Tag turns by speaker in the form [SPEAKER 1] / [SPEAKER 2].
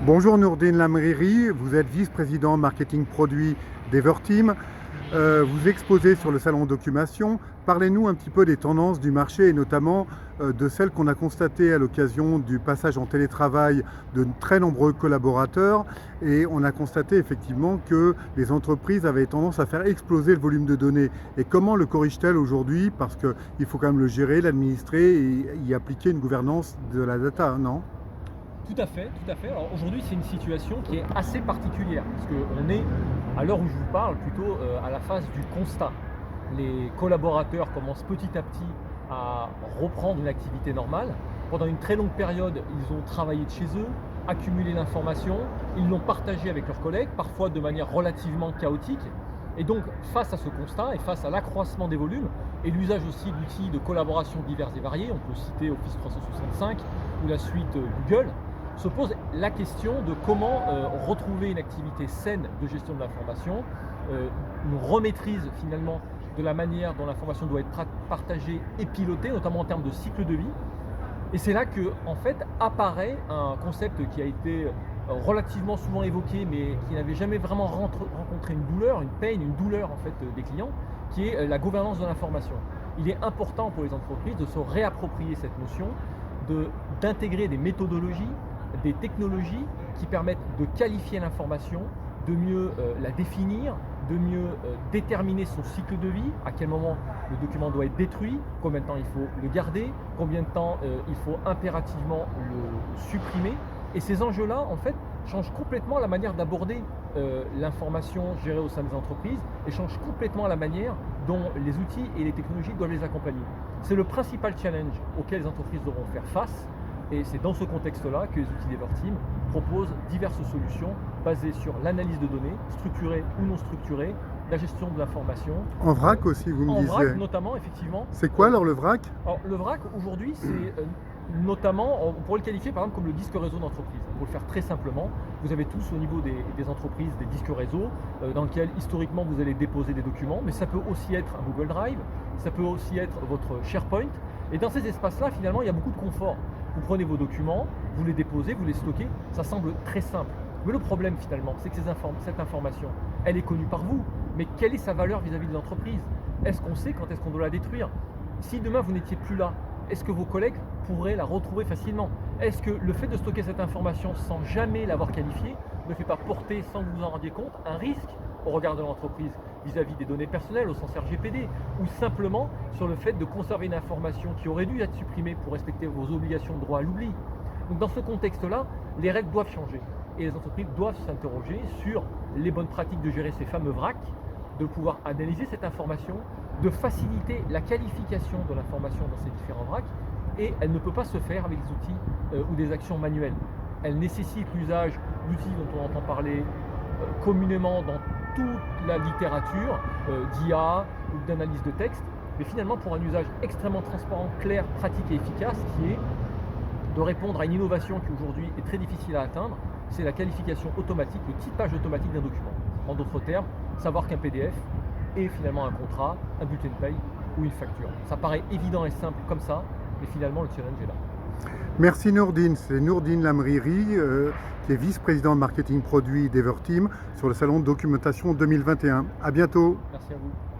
[SPEAKER 1] Bonjour Nourdine Lamriri, vous êtes vice-président marketing produit d'Everteam. Vous exposez sur le salon Documation. Parlez-nous un petit peu des tendances du marché et notamment de celles qu'on a constatées à l'occasion du passage en télétravail de très nombreux collaborateurs. Et on a constaté effectivement que les entreprises avaient tendance à faire exploser le volume de données. Et comment le corrige-t-elle aujourd'hui? Parce qu'il faut quand même le gérer, l'administrer et y appliquer une gouvernance de la data, non?
[SPEAKER 2] Tout à fait, tout à fait. Alors aujourd'hui, c'est une situation qui est assez particulière, parce qu'on est, à l'heure où je vous parle, plutôt à la phase du constat. Les collaborateurs commencent petit à petit à reprendre une activité normale. Pendant une très longue période, ils ont travaillé de chez eux, accumulé l'information, ils l'ont partagée avec leurs collègues, parfois de manière relativement chaotique. Et donc, face à ce constat et face à l'accroissement des volumes et l'usage aussi d'outils de collaboration divers et variés, on peut citer Office 365 ou la suite Google, se pose la question de comment retrouver une activité saine de gestion de l'information, une remaîtrise finalement de la manière dont l'information doit être partagée et pilotée, notamment en termes de cycle de vie. Et c'est là que en fait apparaît un concept qui a été relativement souvent évoqué, mais qui n'avait jamais vraiment rencontré une douleur, une peine, une douleur en fait des clients, qui est la gouvernance de l'information. Il est important pour les entreprises de se réapproprier cette notion, d'intégrer des méthodologies, des technologies qui permettent de qualifier l'information, de mieux la définir, de mieux déterminer son cycle de vie, à quel moment le document doit être détruit, combien de temps il faut le garder, combien de temps il faut impérativement le supprimer. Et ces enjeux-là, en fait, changent complètement la manière d'aborder l'information gérée au sein des entreprises et changent complètement la manière dont les outils et les technologies doivent les accompagner. C'est le principal challenge auquel les entreprises devront faire face. Et c'est dans ce contexte-là que les outils d'Everteam proposent diverses solutions basées sur l'analyse de données, structurées ou non structurées, la gestion de l'information.
[SPEAKER 1] En vrac aussi, vous me disiez.
[SPEAKER 2] En vrac notamment, effectivement.
[SPEAKER 1] C'est quoi alors le vrac?
[SPEAKER 2] Alors, le vrac, aujourd'hui, c'est notamment, on pourrait le qualifier par exemple comme le disque réseau d'entreprise. Pour le faire très simplement, vous avez tous au niveau des entreprises des disques réseau dans lesquels historiquement vous allez déposer des documents, mais ça peut aussi être un Google Drive, ça peut aussi être votre SharePoint. Et dans ces espaces-là, finalement, il y a beaucoup de confort. Vous prenez vos documents, vous les déposez, vous les stockez, ça semble très simple. Mais le problème finalement, c'est que cette information, elle est connue par vous, mais quelle est sa valeur vis-à-vis de l'entreprise? Est-ce qu'on sait quand est-ce qu'on doit la détruire? Si demain vous n'étiez plus là, est-ce que vos collègues pourraient la retrouver facilement? Est-ce que le fait de stocker cette information sans jamais l'avoir qualifiée ne fait pas porter, sans que vous en rendiez compte, un risque au regard de l'entreprise vis-à-vis des données personnelles au sens RGPD, ou simplement sur le fait de conserver une information qui aurait dû être supprimée pour respecter vos obligations de droit à l'oubli? Donc dans ce contexte-là, les règles doivent changer et les entreprises doivent s'interroger sur les bonnes pratiques de gérer ces fameux vracs, de pouvoir analyser cette information, de faciliter la qualification de l'information dans ces différents vracs, et elle ne peut pas se faire avec des outils ou des actions manuelles. Elle nécessite l'usage d'outils dont on entend parler communément dans toute la littérature d'IA ou d'analyse de texte, mais finalement pour un usage extrêmement transparent, clair, pratique et efficace, qui est de répondre à une innovation qui aujourd'hui est très difficile à atteindre, c'est la qualification automatique, le typage automatique d'un document. En d'autres termes, savoir qu'un PDF est finalement un contrat, un bulletin de paye ou une facture. Ça paraît évident et simple comme ça, mais finalement le challenge est là.
[SPEAKER 1] Merci Nourdine, c'est Nourdine Lamriri qui est vice-président de marketing produit d'Everteam sur le salon de Documentation 2021. À bientôt.
[SPEAKER 2] Merci à vous.